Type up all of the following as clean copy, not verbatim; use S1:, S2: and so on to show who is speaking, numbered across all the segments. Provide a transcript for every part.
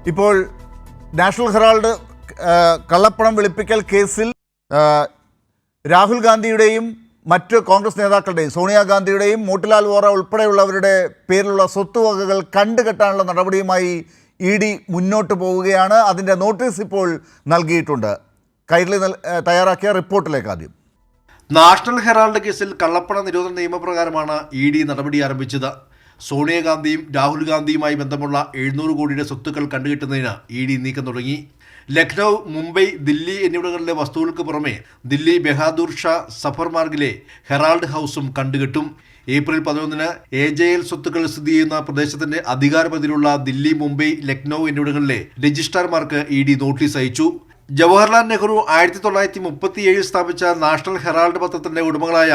S1: ഇപ്പോൾ national Herald കള്ളപ്പണം വെളുപ്പിക്കൽ കേസിൽ രാഹുൽ ഗാന്ധിയുടെയും മറ്റ് കോൺഗ്രസ് നേതാക്കളുടെയും സോണിയാഗാന്ധിയുടെയും മോട്ടിലാൽ വോറ ഉൾപ്പെടെയുള്ളവരുടെ പേരിലുള്ള സ്വത്തുവകകൾ കണ്ടുകെട്ടാനുള്ള നടപടിയുമായി ED മുന്നോട്ട് പോവുകയാണ്. അതിൻ്റെ നോട്ടീസ് ഇപ്പോൾ നൽകിയിട്ടുണ്ട്. കൈരളി തയ്യാറാക്കിയ റിപ്പോർട്ടിലേക്ക് ആദ്യം.
S2: നാഷണൽ ഹെറാൾഡ് കേസിൽ കള്ളപ്പണ നിരോധന നിയമപ്രകാരമാണ് ED നടപടി ആരംഭിച്ചത്. സോണിയാഗാന്ധിയും രാഹുൽ ഗാന്ധിയുമായി ബന്ധമുള്ള 700 കോടിയുടെ സ്വത്തുക്കൾ കണ്ടുകെട്ടുന്നതിന് ED നീക്കം തുടങ്ങി. ലക്നൗ, മുംബൈ, ദില്ലി എന്നിവിടങ്ങളിലെ വസ്തുക്കൾക്ക് പുറമെ ദില്ലി ബഹാദൂർ ഷാ സഫർ മാർഗിലെ ഹെറാൾഡ് ഹൗസും കണ്ടുകെട്ടും. ഏപ്രിൽ 11-ന് AJL സ്വത്തുക്കൾ സ്ഥിതി ചെയ്യുന്ന പ്രദേശത്തിന്റെ അധികാരപരിധിയിലുള്ള ദില്ലി, മുംബൈ, ലക്നൗ എന്നിവിടങ്ങളിലെ രജിസ്ട്രാർമാർക്ക് ED നോട്ടീസ് അയച്ചു. ജവഹർലാൽ നെഹ്റു 1937 സ്ഥാപിച്ച നാഷണൽ ഹെറാൾഡ് പത്രത്തിന്റെ ഉടമകളായ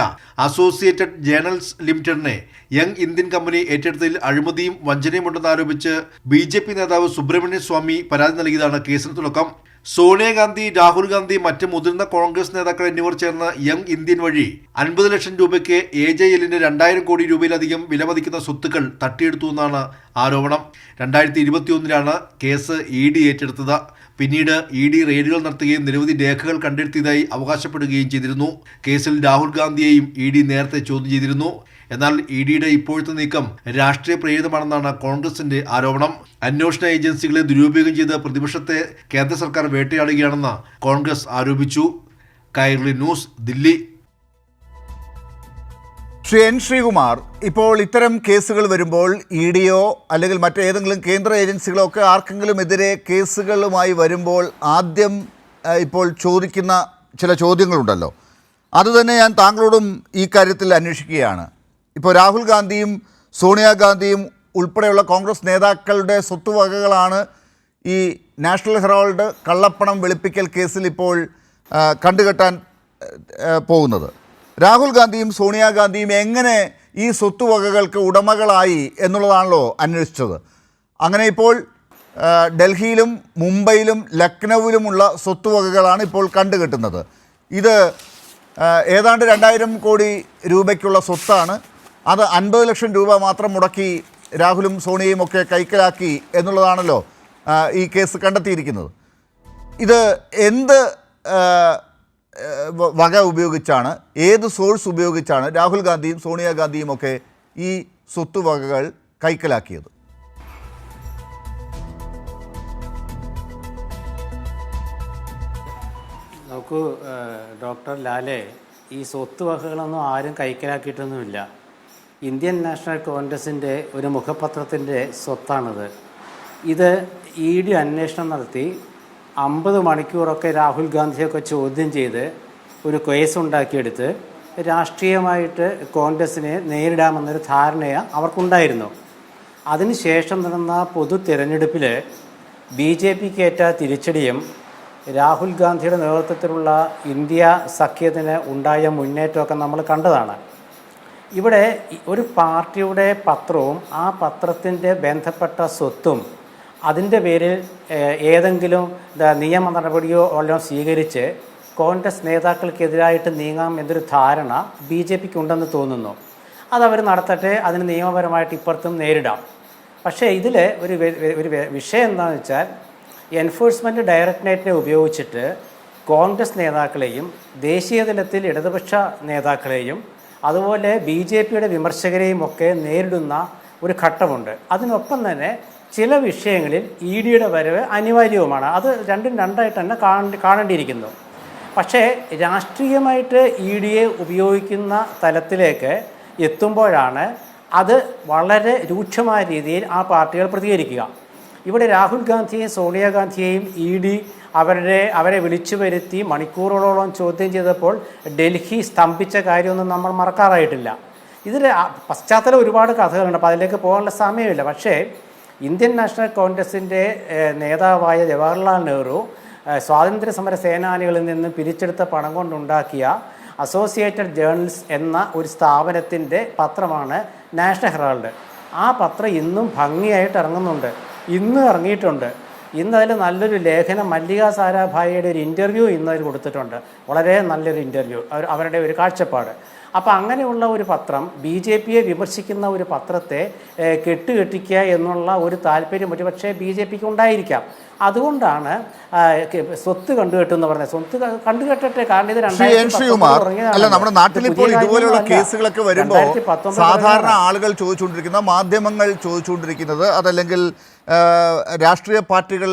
S2: അസോസിയേറ്റഡ് ജേർണൽസ് ലിമിറ്റഡിനെ യങ് ഇന്ത്യൻ കമ്പനി ഏറ്റെടുത്തതിൽ അഴിമതിയും വഞ്ചനയുമുണ്ടെന്ന് ആരോപിച്ച് BJP നേതാവ് സുബ്രഹ്മണ്യ സ്വാമി പരാതി നൽകിയതാണ് കേസിന് തുടക്കം. സോണിയാഗാന്ധി, രാഹുൽ ഗാന്ധി, മറ്റ് മുതിർന്ന കോൺഗ്രസ് നേതാക്കൾ എന്നിവർ ചേർന്ന് യങ് ഇന്ത്യൻ വഴി 50 ലക്ഷം രൂപയ്ക്ക് AJLന്റെ 2000 കോടി രൂപയിലധികം വിലമതിക്കുന്ന സ്വത്തുക്കൾ തട്ടിയെടുത്തു എന്നാണ് ആരോപണം. 2021-ലാണ് കേസ് ED ഏറ്റെടുത്തത്. പിന്നീട് ED റെയ്ഡുകൾ നടത്തുകയും നിരവധി രേഖകൾ കണ്ടെടുത്തിയതായി അവകാശപ്പെടുകയും ചെയ്തിരുന്നു. കേസിൽ രാഹുൽ ഗാന്ധിയെയും ED നേരത്തെ ചോദ്യം ചെയ്തിരുന്നു. എന്നാൽ EDയുടെ ഇപ്പോഴത്തെ നീക്കം രാഷ്ട്രീയ പ്രേരിതമാണെന്നാണ് കോൺഗ്രസിന്റെ ആരോപണം. അന്വേഷണ ഏജൻസികളെ ദുരുപയോഗം ചെയ്ത് പ്രതിപക്ഷത്തെ കേന്ദ്ര സർക്കാർ വേട്ടയാടുകയാണെന്ന് കോൺഗ്രസ് ആരോപിച്ചു. കൈരളി ന്യൂസ്, ദില്ലി.
S1: ശ്രീ N. ശ്രീകുമാർ, ഇപ്പോൾ ഇത്തരം കേസുകൾ വരുമ്പോൾ EDയോ അല്ലെങ്കിൽ മറ്റേതെങ്കിലും കേന്ദ്ര ഏജൻസികളോ ഒക്കെ ആർക്കെങ്കിലും എതിരെ കേസുകളുമായി വരുമ്പോൾ ആദ്യം ഇപ്പോൾ ചോദിക്കുന്ന ചില ചോദ്യങ്ങളുണ്ടല്ലോ. അതുതന്നെ ഞാൻ താങ്കളോടും ഈ കാര്യത്തിൽ അന്വേഷിക്കുകയാണ്. ഇപ്പോൾ രാഹുൽ ഗാന്ധിയും സോണിയാഗാന്ധിയും ഉൾപ്പെടെയുള്ള കോൺഗ്രസ് നേതാക്കളുടെ സ്വത്തുവകകളാണ് ഈ നാഷണൽ ഹെറാൾഡ് കള്ളപ്പണം വെളുപ്പിക്കൽ കേസിൽ ഇപ്പോൾ കണ്ടുകെട്ടാൻ പോകുന്നത്. രാഹുൽ ഗാന്ധിയും സോണിയാഗാന്ധിയും എങ്ങനെ ഈ സ്വത്തുവകകൾക്ക് ഉടമകളായി എന്നുള്ളതാണല്ലോ അന്വേഷിച്ചത്. അങ്ങനെ ഇപ്പോൾ ഡൽഹിയിലും മുംബൈയിലും ലക്നൌവിലുമുള്ള സ്വത്തുവകകളാണ് ഇപ്പോൾ കണ്ടുകെട്ടുന്നത്. ഇത് ഏതാണ്ട് 2000 കോടി രൂപയ്ക്കുള്ള സ്വത്താണ്. അത് 50 ലക്ഷം രൂപ മാത്രം മുടക്കി രാഹുലും സോണിയയും ഒക്കെ കൈക്കലാക്കി എന്നുള്ളതാണല്ലോ ഈ കേസ് കണ്ടെത്തിയിരിക്കുന്നത്. ഇത് എന്ത് വക ഉപയോഗിച്ചാണ്, ഏത് സോഴ്സ് ഉപയോഗിച്ചാണ് രാഹുൽ ഗാന്ധിയും സോണിയാഗാന്ധിയും ഒക്കെ ഈ സ്വത്തുവകകൾ കൈക്കലാക്കിയത്?
S3: നോക്കൂ ഡോക്ടർ ലാലെ, ഈ സ്വത്തുവകകളൊന്നും ആരും കൈക്കലാക്കിയിട്ടൊന്നുമില്ല. ഇന്ത്യൻ നാഷണൽ കോൺഗ്രസിൻ്റെ ഒരു മുഖപത്രത്തിൻ്റെ സ്വത്താണിത്. ഇത് ED അന്വേഷണം നടത്തി 50 മണിക്കൂറൊക്കെ രാഹുൽ ഗാന്ധിയൊക്കെ ചോദ്യം ചെയ്ത് ഒരു കേസ് ഉണ്ടാക്കിയെടുത്ത് രാഷ്ട്രീയമായിട്ട് കോൺഗ്രസിനെ നേരിടാമെന്നൊരു ധാരണയാണ് അവർക്കുണ്ടായിരുന്നു. അതിനുശേഷം നടന്ന പൊതു തിരഞ്ഞെടുപ്പിൽ BJPക്ക് ഏറ്റ തിരിച്ചടിയും രാഹുൽ ഗാന്ധിയുടെ നേതൃത്വത്തിലുള്ള ഇന്ത്യ സഖ്യത്തിന് ഉണ്ടായ മുന്നേറ്റമൊക്കെ നമ്മൾ കണ്ടതാണ്. ഇവിടെ ഒരു പാർട്ടിയുടെ പത്രവും ആ പത്രത്തിൻ്റെ ബന്ധപ്പെട്ട സ്വത്തും അതിൻ്റെ പേരിൽ ഏതെങ്കിലും നിയമ നടപടിയോ വല്ലതും സ്വീകരിച്ച് കോൺഗ്രസ് നേതാക്കൾക്കെതിരായിട്ട് നീങ്ങാം എന്നൊരു ധാരണ BJPക്ക് ഉണ്ടെന്ന് തോന്നുന്നു. അതവർ നടത്തട്ടെ, അതിന് നിയമപരമായിട്ട് ഇപ്പുറത്തും നേരിടാം. പക്ഷേ ഇതിൽ ഒരു വിഷയം എന്താണെന്ന് വെച്ചാൽ, എൻഫോഴ്സ്മെൻറ്റ് ഡയറക്ടറേറ്റിനെ ഉപയോഗിച്ചിട്ട് കോൺഗ്രസ് നേതാക്കളെയും ദേശീയ തലത്തിൽ ഇടതുപക്ഷ നേതാക്കളെയും അതുപോലെ BJPയുടെ വിമർശകരെയും ഒക്കെ നേരിടുന്ന ഒരു ഘട്ടമുണ്ട്. അതിനൊപ്പം തന്നെ ചില വിഷയങ്ങളിൽ EDയുടെ വരവ് അനിവാര്യവുമാണ്. അത് രണ്ടും രണ്ടായിട്ട് തന്നെ കാണേണ്ടിയിരിക്കുന്നു. പക്ഷേ രാഷ്ട്രീയമായിട്ട് EDയെ ഉപയോഗിക്കുന്ന തലത്തിലേക്ക് എത്തുമ്പോഴാണ് അത് വളരെ രൂക്ഷമായ രീതിയിൽ ആ പാർട്ടികൾ പ്രതികരിക്കുക. ഇവിടെ രാഹുൽ ഗാന്ധിയെയും സോണിയാഗാന്ധിയെയും ED അവരെ വിളിച്ചു വരുത്തി മണിക്കൂറുകളോളം ചോദ്യം ചെയ്തപ്പോൾ ഡൽഹി സ്തംഭിച്ച കാര്യമൊന്നും നമ്മൾ മറക്കാറായിട്ടില്ല. ഇതിൽ പശ്ചാത്തലം ഒരുപാട് കഥകളുണ്ട്, അപ്പോൾ അതിലേക്ക് പോകാനുള്ള സമയമില്ല. പക്ഷേ ഇന്ത്യൻ നാഷണൽ കോൺഗ്രസിൻ്റെ നേതാവായ ജവഹർലാൽ നെഹ്റു സ്വാതന്ത്ര്യ സമര സേനാനികളിൽ നിന്ന് പിരിച്ചെടുത്ത പണം കൊണ്ടുണ്ടാക്കിയ അസോസിയേറ്റഡ് ജേർണൽസ് എന്ന ഒരു സ്ഥാപനത്തിൻ്റെ പത്രമാണ് നാഷണൽ ഹെറാൾഡ്. ആ പത്രം ഇന്നും ഭംഗിയായിട്ട് ഇറങ്ങുന്നുണ്ട്, ഇന്നും ഇറങ്ങിയിട്ടുണ്ട്. ഇന്ന് അതിൽ നല്ലൊരു ലേഖനം മല്ലിക സാരാഭായിയുടെ ഒരു ഇൻ്റർവ്യൂ ഇന്ന് അതിൽ കൊടുത്തിട്ടുണ്ട്. വളരെ നല്ലൊരു ഇൻ്റർവ്യൂ, അവരുടെ ഒരു കാഴ്ചപ്പാട്. അപ്പോൾ അങ്ങനെയുള്ള ഒരു പത്രം BJPയെ വിമർശിക്കുന്ന ഒരു പത്രത്തെ കെട്ടുകെട്ടിക്കുക എന്നുള്ള ഒരു താല്പര്യം ഒരുപക്ഷെ BJPക്ക് ഉണ്ടായിരിക്കാം. അതുകൊണ്ടാണ് സ്വത്ത് കണ്ടുകെട്ടെന്ന് പറഞ്ഞത്. സ്വത്ത് കണ്ടുകെട്ടട്ടെ, കാരണം ഇത്
S1: അല്ല, നമ്മുടെ നാട്ടിൽ ഇപ്പോൾ ഇതുപോലെയുള്ള കേസുകളൊക്കെ വരുമ്പോൾ സാധാരണ ആളുകൾ ചോദിച്ചുകൊണ്ടിരിക്കുന്ന, മാധ്യമങ്ങൾ ചോദിച്ചുകൊണ്ടിരിക്കുന്നത്, അതല്ലെങ്കിൽ രാഷ്ട്രീയ പാർട്ടികൾ,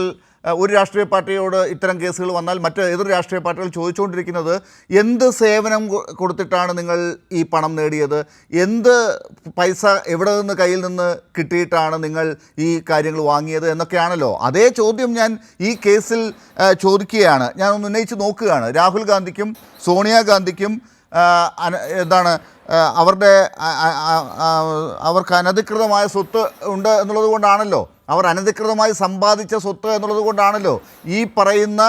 S1: ഒരു രാഷ്ട്രീയ പാർട്ടിയോട് ഇത്തരം കേസുകൾ വന്നാൽ മറ്റ് എതിർ രാഷ്ട്രീയ പാർട്ടികൾ ചോദിച്ചുകൊണ്ടിരിക്കുന്നത്, എന്ത് സേവനം കൊടുത്തിട്ടാണ് നിങ്ങൾ ഈ പണം നേടിയത്, എന്ത് പൈസ എവിടെ നിന്ന് കയ്യിൽ നിന്ന് കിട്ടിയിട്ടാണ് നിങ്ങൾ ഈ കാര്യങ്ങൾ വാങ്ങിയത് എന്നൊക്കെയാണല്ലോ. അതേ ചോദ്യം ഞാൻ ഈ കേസിൽ ചോദിക്കുകയാണ്, ഞാൻ ഒന്ന് ഉന്നയിച്ച് നോക്കുകയാണ്. രാഹുൽ ഗാന്ധിക്കും സോണിയാഗാന്ധിക്കും എന്താണ് അവർക്ക് അനധികൃതമായ സ്വത്ത് ഉണ്ട് എന്നുള്ളത് കൊണ്ടാണല്ലോ, അവർ അനധികൃതമായി സമ്പാദിച്ച സ്വത്ത് എന്നുള്ളത് കൊണ്ടാണല്ലോ ഈ പറയുന്ന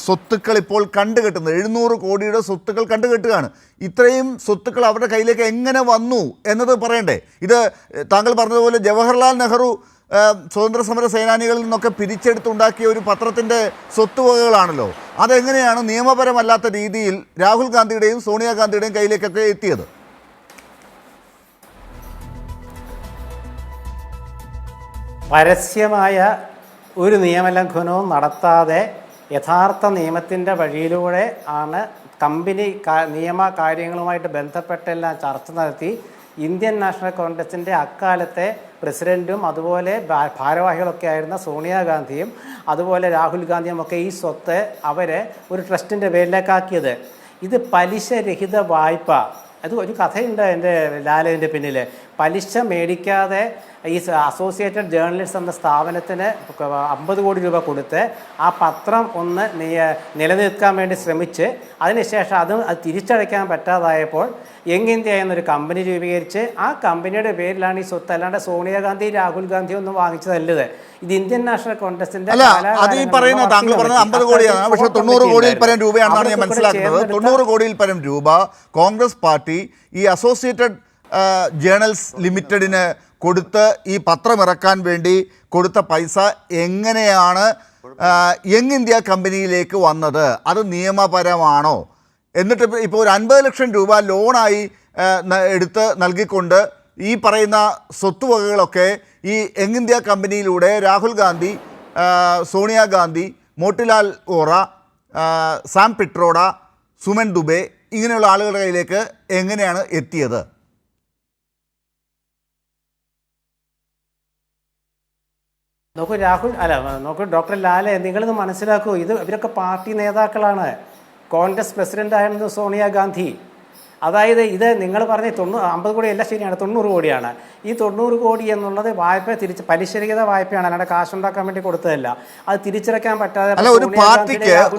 S1: സ്വത്തുക്കൾ ഇപ്പോൾ കണ്ടുകെട്ടുന്നത്. 700 കോടിയുടെ സ്വത്തുക്കൾ കണ്ടുകെട്ടുകയാണ്. ഇത്രയും സ്വത്തുക്കൾ അവരുടെ കയ്യിലേക്ക് എങ്ങനെ വന്നു എന്നത് പറയണ്ടേ? ഇത് താങ്കൾ പറഞ്ഞതുപോലെ ജവഹർലാൽ നെഹ്റു സ്വതന്ത്ര സമര സേനാനികളിൽ നിന്നൊക്കെ പിരിച്ചെടുത്തുണ്ടാക്കിയ ഒരു പത്രത്തിൻ്റെ സ്വത്തുവകകളാണല്ലോ. അതെങ്ങനെയാണ് നിയമപരമല്ലാത്ത രീതിയിൽ രാഹുൽ ഗാന്ധിയുടെയും സോണിയാഗാന്ധിയുടെയും കയ്യിലേക്കൊക്കെ എത്തിയത്?
S3: പരസ്യമായ ഒരു നിയമലംഘനവും നടത്താതെ യഥാർത്ഥ നിയമത്തിൻ്റെ വഴിയിലൂടെ ആണ് കമ്പനി നിയമ കാര്യങ്ങളുമായിട്ട് ബന്ധപ്പെട്ടെല്ലാം ചർച്ച നടത്തി ഇന്ത്യൻ നാഷണൽ കോൺഗ്രസിൻ്റെ അക്കാലത്തെ പ്രസിഡൻറ്റും അതുപോലെ ഭാരവാഹികളൊക്കെ ആയിരുന്ന സോണിയാഗാന്ധിയും അതുപോലെ രാഹുൽ ഗാന്ധിയും ഒക്കെ ഈ സ്വത്ത് അവരെ ഒരു ട്രസ്റ്റിൻ്റെ പേരിലേക്കാക്കിയത്. ഇത് പലിശരഹിത വായ്പ. അത് ഒരു കഥയുണ്ട് എൻ്റെ ലാലിൻ്റെ പിന്നിൽ. പലിശ മേടിക്കാതെ ഈ അസോസിയേറ്റഡ് ജേർണലിസ്റ്റ് എന്ന സ്ഥാപനത്തിന് 50 കോടി രൂപ കൊടുത്ത് ആ പത്രം ഒന്ന് നിലനിൽക്കാൻ വേണ്ടി ശ്രമിച്ച് അതിനുശേഷം അത് തിരിച്ചടയ്ക്കാൻ പറ്റാതായപ്പോൾ യങ് ഇന്ത്യ എന്നൊരു കമ്പനി രൂപീകരിച്ച് ആ കമ്പനിയുടെ പേരിലാണ് ഈ സ്വത്ത്. അല്ലാണ്ട് സോണിയാഗാന്ധി രാഹുൽ ഗാന്ധി ഒന്നും വാങ്ങിച്ചതല്ലത്. ഇത് ഇന്ത്യൻ നാഷണൽ കോൺഗ്രസിന്റെ
S1: അത് ഈ പറയുന്ന താങ്കൾ പറഞ്ഞത് 50 കോടിയാണ്, പക്ഷേ 90 കോടിയിൽ പരം രൂപയാണെന്നാണ് ഞാൻ മനസ്സിലാക്കുന്നത്. 90 കോടിയിൽ പരം രൂപ കോൺഗ്രസ് പാർട്ടി ഈ അസോസിയേറ്റഡ് ജേർണൽസ് ലിമിറ്റഡിന് കൊടുത്ത് ഈ പത്രം ഇറക്കാൻ വേണ്ടി കൊടുത്ത പൈസ എങ്ങനെയാണ് യങ് ഇന്ത്യ കമ്പനിയിലേക്ക് വന്നത്? അത് നിയമപരമാണോ? എന്നിട്ട് ഇപ്പോൾ ഒരു 50 ലക്ഷം രൂപ ലോണായി എടുത്ത് നൽകിക്കൊണ്ട് ഈ പറയുന്ന സ്വത്തുവകകളൊക്കെ ഈ യങ് ഇന്ത്യ കമ്പനിയിലൂടെ രാഹുൽ ഗാന്ധി, സോണിയാഗാന്ധി, മോട്ടിലാൽ വോറ, സാം പിട്രോഡ, സുമൻ ദുബെ ഇങ്ങനെയുള്ള ആളുകളുടെ കയ്യിലേക്ക് എങ്ങനെയാണ് എത്തിയത്?
S3: നോക്കൂ ഡോക്ടർ ലാലെ, നിങ്ങളിത് മനസ്സിലാക്കൂ. ഇവരൊക്കെ പാർട്ടി നേതാക്കളാണ്. കോൺഗ്രസ് പ്രസിഡൻ്റായിരുന്നു സോണിയാഗാന്ധി. അതായത് ഇത് നിങ്ങൾ പറഞ്ഞ 50 കോടി അല്ല, ശരിയാണ്, 90 കോടിയാണ്. ഈ 90 കോടി എന്നുള്ളത് വായ്പ പലിശരഹിത വായ്പയാണ്, അല്ലാണ്ട് കാശുണ്ടാക്കാൻ വേണ്ടി കൊടുത്തതല്ല. അത് തിരിച്ചടയ്ക്കാൻ പറ്റാതെ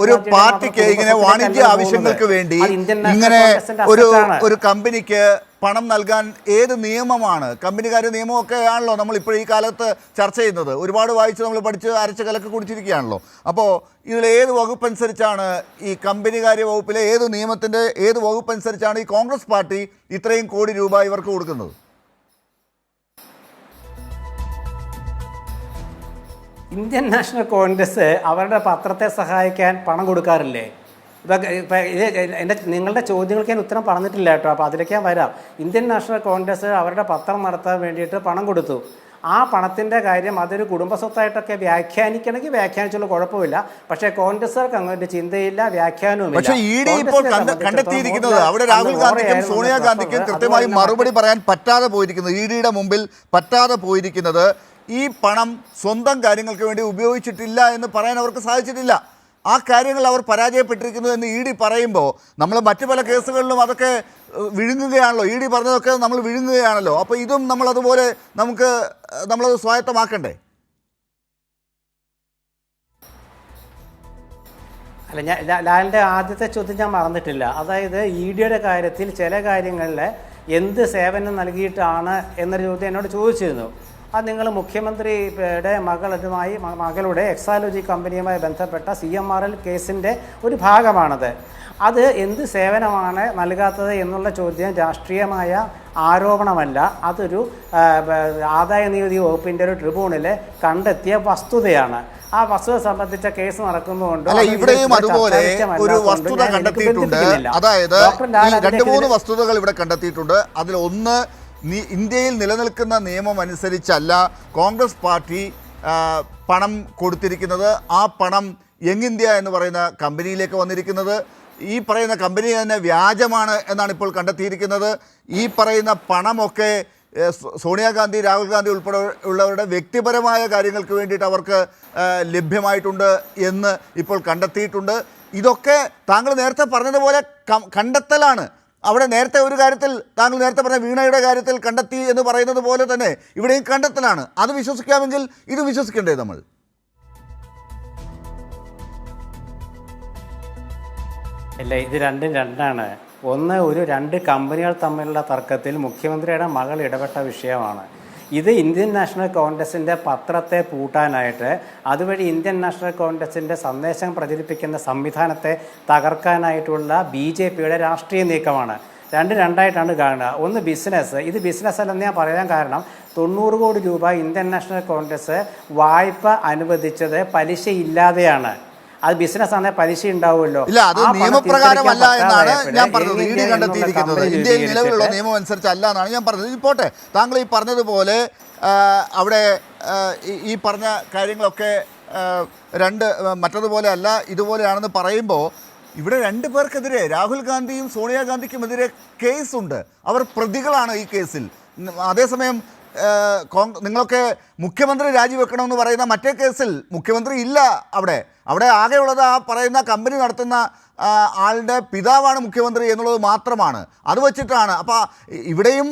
S1: ഒരു പാർട്ടിക്ക് ഇങ്ങനെ വാണിജ്യ ആവശ്യങ്ങൾക്ക് വേണ്ടി ഇങ്ങനെ ഒരു കമ്പനിക്ക് പണം നൽകാൻ ഏത് നിയമമാണ്? കമ്പനിക്കാരുടെ നിയമമൊക്കെ ആണല്ലോ നമ്മൾ ഇപ്പോൾ ഈ കാലത്ത് ചർച്ച ചെയ്യുന്നത്. ഒരുപാട് വായിച്ച് നമ്മൾ പഠിച്ച് അരച്ച് കലക്ക് കുടിച്ചിരിക്കുകയാണല്ലോ. അപ്പോൾ ഇതിൽ ഏത് വകുപ്പനുസരിച്ചാണ്, ഈ കമ്പനികാര്യ വകുപ്പിലെ ഏത് നിയമത്തിൻ്റെ ഏത് വകുപ്പനുസരിച്ചാണ് ഈ കോൺഗ്രസ് പാർട്ടി ഇത്രയും കോടി രൂപ ഇവർക്ക് കൊടുക്കുന്നത്?
S3: ഇന്ത്യൻ നാഷണൽ കോൺഗ്രസ് അവരുടെ പത്രത്തെ സഹായിക്കാൻ പണം കൊടുക്കാറില്ലേ? നിങ്ങളുടെ ചോദ്യങ്ങൾക്ക് ഞാൻ ഉത്തരം പറഞ്ഞിട്ടില്ല കേട്ടോ, അപ്പോൾ അതിലേക്ക് ഞാൻ വരാം. ഇന്ത്യൻ നാഷണൽ കോൺഗ്രസ് അവരുടെ പത്രം നടത്താൻ വേണ്ടിയിട്ട് പണം കൊടുത്തു. ആ പണത്തിൻ്റെ കാര്യം അതൊരു കുടുംബസ്വത്തായിട്ടൊക്കെ വ്യാഖ്യാനിക്കണമെങ്കിൽ വ്യാഖ്യാനിച്ചുള്ള കുഴപ്പമില്ല. പക്ഷേ കോൺഗ്രസ്സുകാർക്ക് അങ്ങോട്ട് ചിന്തയില്ല, വ്യാഖ്യാനവും.
S1: പക്ഷേ ED ഇപ്പോൾ കണ്ടെത്തിയിരിക്കുന്നത് അവിടെ രാഹുൽ ഗാന്ധിക്കും സോണിയാഗാന്ധിക്കും കൃത്യമായി മറുപടി പറയാൻ പറ്റാതെ പോയിരിക്കുന്നത്, EDയുടെ മുമ്പിൽ പറ്റാതെ പോയിരിക്കുന്നത്, ഈ പണം സ്വന്തം കാര്യങ്ങൾക്ക് വേണ്ടി ഉപയോഗിച്ചിട്ടില്ല എന്ന് പറയാൻ അവർക്ക് സാധിച്ചിട്ടില്ല. ആ കാര്യങ്ങൾ അവർ പരാജയപ്പെട്ടിരിക്കുന്നു എന്ന് ED പറയുമ്പോൾ നമ്മൾ മറ്റു പല കേസുകളിലും അതൊക്കെ വിഴുങ്ങുകയാണല്ലോ. ED പറഞ്ഞതൊക്കെ നമ്മൾ വിഴുങ്ങുകയാണല്ലോ. അപ്പോൾ ഇതും നമ്മളതുപോലെ നമ്മളത് സ്വായത്തമാക്കണ്ടേ?
S3: അല്ല, ലാലിൻ്റെ ആദ്യത്തെ ചോദ്യം ഞാൻ മറന്നിട്ടില്ല. അതായത് EDയുടെ കാര്യത്തിൽ ചില കാര്യങ്ങളിൽ എന്ത് സേവനം നൽകിയിട്ടാണ് എന്നൊരു ചോദ്യം എന്നോട് ചോദിച്ചിരുന്നു. അത് നിങ്ങൾ മുഖ്യമന്ത്രിയുടെ മകളുടെ എക്സാലോജി കമ്പനിയുമായി ബന്ധപ്പെട്ട CMRL കേസിൻ്റെ ഒരു ഭാഗമാണത്. അത് എന്ത് സേവനമാണ് നൽകാത്തത് എന്നുള്ള ചോദ്യം രാഷ്ട്രീയമായ ആരോപണമല്ല, അതൊരു ആദായ നികുതി വകുപ്പിൻ്റെ ഒരു ട്രിബ്യൂണൽ കണ്ടെത്തിയ വസ്തുതയാണ്. ആ വസ്തുത സംബന്ധിച്ച കേസ് നടക്കുന്നതുകൊണ്ട്
S1: ഇവിടെയും അതുപോലെ ഒരു വസ്തുത കണ്ടെത്തിയിട്ടുണ്ട്. അതായത് ഈ 2-3 വസ്തുതകൾ ഇവിടെ കണ്ടെത്തിയിട്ടുണ്ട്. അതിൽ ഒന്ന്, ഇന്ത്യയിൽ നിലനിൽക്കുന്ന നിയമം അനുസരിച്ചല്ല കോൺഗ്രസ് പാർട്ടി പണം കൊടുത്തിരിക്കുന്നത്. ആ പണം യങ് ഇന്ത്യ എന്ന് പറയുന്ന കമ്പനിയിലേക്ക് വന്നിരിക്കുന്നത്. ഈ പറയുന്ന കമ്പനി തന്നെ വ്യാജമാണ് എന്നാണ് ഇപ്പോൾ കണ്ടെത്തിയിരിക്കുന്നത്. ഈ പറയുന്ന പണമൊക്കെ സോണിയാഗാന്ധി, രാഹുൽ ഗാന്ധി ഉൾപ്പെടെ ഉള്ളവരുടെ വ്യക്തിപരമായ കാര്യങ്ങൾക്ക് വേണ്ടിയിട്ട് അവർക്ക് ലഭ്യമായിട്ടുണ്ട് എന്ന് ഇപ്പോൾ കണ്ടെത്തിയിട്ടുണ്ട്. ഇതൊക്കെ താങ്കൾ നേരത്തെ പറഞ്ഞതുപോലെ കണ്ടെത്തലാണ്. അവിടെ നേരത്തെ ഒരു കാര്യത്തിൽ താങ്കൾ നേരത്തെ പറഞ്ഞ വീണയുടെ കാര്യത്തിൽ കണ്ടെത്തി എന്ന് പറയുന്നത് പോലെ തന്നെ ഇവിടെയും കണ്ടെത്തലാണ്. അത് വിശ്വസിക്കാമെങ്കിൽ ഇത് വിശ്വസിക്കണ്ടേ നമ്മൾ?
S3: അല്ല, ഇത് രണ്ടും രണ്ടാണ്. ഒന്ന്, ഒരു 2 കമ്പനികൾ തമ്മിലുള്ള തർക്കത്തിൽ മുഖ്യമന്ത്രിയുടെ മകൾ ഇടപെട്ട വിഷയമാണ്. ഇത് ഇന്ത്യൻ നാഷണൽ കോൺഗ്രസിൻ്റെ പത്രത്തെ പൂട്ടാനായിട്ട്, അതുവഴി ഇന്ത്യൻ നാഷണൽ കോൺഗ്രസിൻ്റെ സന്ദേശം പ്രചരിപ്പിക്കുന്ന സംവിധാനത്തെ തകർക്കാനായിട്ടുള്ള BJPയുടെ രാഷ്ട്രീയ നീക്കമാണ്. രണ്ടായിട്ടാണ് കാണുക. ഒന്ന് ബിസിനസ്. ഇത് ബിസിനസ് അല്ലെന്ന് ഞാൻ പറയാൻ കാരണം 90 കോടി രൂപ ഇന്ത്യൻ നാഷണൽ കോൺഗ്രസ് വായ്പ അനുവദിച്ചത് പലിശയില്ലാതെയാണ്. അത് ബിസിനസ് ആണെങ്കിൽ പലിശ ഉണ്ടാവുമല്ലോ.
S1: ഇല്ല, അത് നിയമപ്രകാരമല്ല എന്നാണ് ഞാൻ പറഞ്ഞത്. ED കണ്ടെത്തിയിരിക്കുന്നത് ഇന്ത്യയിൽ നിലവിലുള്ള നിയമം അനുസരിച്ചല്ല എന്നാണ് ഞാൻ പറഞ്ഞത്. ഇപ്പോട്ടെ, താങ്കൾ ഈ പറഞ്ഞതുപോലെ അവിടെ ഈ പറഞ്ഞ കാര്യങ്ങളൊക്കെ മറ്റതുപോലെ അല്ല, ഇതുപോലെയാണെന്ന് പറയുമ്പോൾ ഇവിടെ 2 പേർക്കെതിരെ, രാഹുൽ ഗാന്ധിയും സോണിയാഗാന്ധിക്കുമെതിരെ കേസുണ്ട്. അവർ പ്രതികളാണ് ഈ കേസിൽ. അതേസമയം നിങ്ങളൊക്കെ മുഖ്യമന്ത്രി രാജിവെക്കണമെന്ന് പറയുന്ന മറ്റേ കേസിൽ മുഖ്യമന്ത്രി ഇല്ല. അവിടെ ആകെയുള്ളത് ആ പറയുന്ന കമ്പനി നടത്തുന്ന ആളുടെ പിതാവാണ് മുഖ്യമന്ത്രി എന്നുള്ളത് മാത്രമാണ്. അത് വച്ചിട്ടാണ്. അപ്പോൾ ഇവിടെയും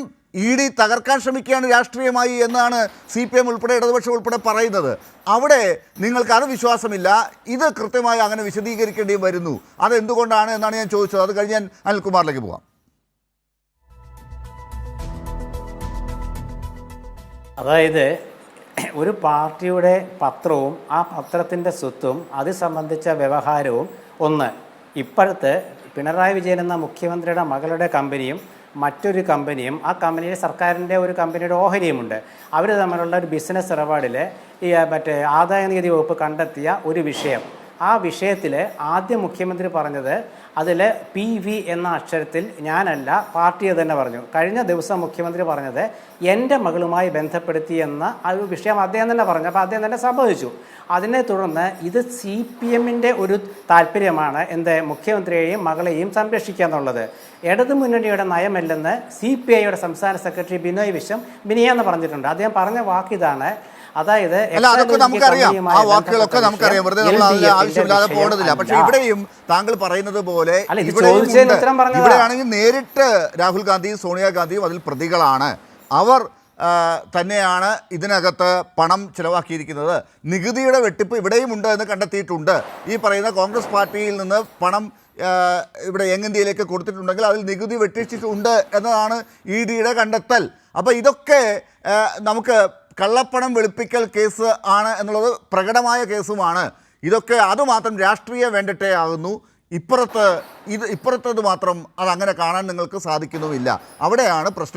S1: ED തകർക്കാൻ ശ്രമിക്കുകയാണ് രാഷ്ട്രീയമായി എന്നാണ് CPM ഉൾപ്പെടെ ഇടതുപക്ഷം ഉൾപ്പെടെ പറയുന്നത്. അവിടെ നിങ്ങൾക്ക് അത് വിശ്വാസമില്ല. ഇത് കൃത്യമായി അങ്ങനെ വിശദീകരിക്കേണ്ടി വരുന്നു. അതെന്തുകൊണ്ടാണ് എന്നാണ് ഞാൻ ചോദിച്ചത്. അത് കഴിഞ്ഞ് ഞാൻ അനിൽകുമാറിലേക്ക് പോകാം.
S3: അതായത് ഒരു പാർട്ടിയുടെ പത്രവും ആ പത്രത്തിൻ്റെ സ്വത്തും അത് സംബന്ധിച്ച വ്യവഹാരവും ഒന്ന്. ഇപ്പോഴത്തെ പിണറായി വിജയൻ എന്ന മുഖ്യമന്ത്രിയുടെ മകളുടെ കമ്പനിയും മറ്റൊരു കമ്പനിയും, ആ കമ്പനിയിൽ സർക്കാരിൻ്റെ ഒരു കമ്പനിയുടെ ഓഹരിയുമുണ്ട്. അവർ തമ്മിലുള്ള ഒരു ബിസിനസ് ഇടപാടിൽ ഈ ആദായ നികുതി വകുപ്പ് കണ്ടെത്തിയ ഒരു വിഷയം. ആ വിഷയത്തിൽ ആദ്യം മുഖ്യമന്ത്രി പറഞ്ഞത് അതിൽ PV എന്ന അക്ഷരത്തിൽ ഞാനല്ല, പാർട്ടിയെ തന്നെ പറഞ്ഞു. കഴിഞ്ഞ ദിവസം മുഖ്യമന്ത്രി പറഞ്ഞത് എൻ്റെ മകളുമായി ബന്ധപ്പെടുത്തി എന്ന ആ ഒരു വിഷയം അദ്ദേഹം തന്നെ പറഞ്ഞു. അപ്പോൾ അദ്ദേഹം തന്നെ സമ്മതിച്ചു. അതിനെ തുടർന്ന് ഇത് CPMൻ്റെ ഒരു താല്പര്യമാണ്, മുഖ്യമന്ത്രിയെയും മകളെയും സംരക്ഷിക്കുക എന്നുള്ളത്. ഇടതുമുന്നണിയുടെ നയമല്ലെന്ന് CPIയുടെ സംസ്ഥാന സെക്രട്ടറി ബിനോയ് വിശ്വം മിനിയാന്ന് പറഞ്ഞിട്ടുണ്ട്. അദ്ദേഹം പറഞ്ഞ വാക്കിതാണ്. അതായത്
S1: അതൊക്കെ നമുക്കറിയാം, ആ വാക്കുകളൊക്കെ നമുക്കറിയാം, വെറുതെ നമ്മൾ ആവശ്യമില്ലാതെ പോകേണ്ടതില്ല. പക്ഷെ ഇവിടെയും താങ്കൾ പറയുന്നത് പോലെ ഇവിടെയാണെങ്കിൽ നേരിട്ട് രാഹുൽ ഗാന്ധിയും സോണിയാഗാന്ധിയും അതിൽ പ്രതികളാണ്. അവർ തന്നെയാണ് ഇതിനകത്ത് പണം ചിലവാക്കിയിരിക്കുന്നത്. നികുതിയുടെ വെട്ടിപ്പ് ഇവിടെയും ഉണ്ട് എന്ന് കണ്ടെത്തിയിട്ടുണ്ട്. ഈ പറയുന്ന കോൺഗ്രസ് പാർട്ടിയിൽ നിന്ന് പണം ഇവിടെ യങ് ഇന്ത്യയിലേക്ക് കൊടുത്തിട്ടുണ്ടെങ്കിൽ അതിൽ നികുതി വെട്ടിച്ചിട്ടുണ്ട് എന്നതാണ് EDയുടെ കണ്ടെത്തൽ. അപ്പോൾ ഇതൊക്കെ നമുക്ക് കള്ളപ്പണം വെളുപ്പിക്കൽ കേസ് ആണ് എന്നുള്ളത് പ്രകടമായ കേസുമാണ്. ഇതൊക്കെ അതുമാത്രം രാഷ്ട്രീയ വേണ്ടിട്ടേ ആകുന്നു. ഇപ്പുറത്തത് മാത്രം അതങ്ങനെ കാണാൻ നിങ്ങൾക്ക് സാധിക്കുന്നുമില്ല. അവിടെയാണ് പ്രശ്നം.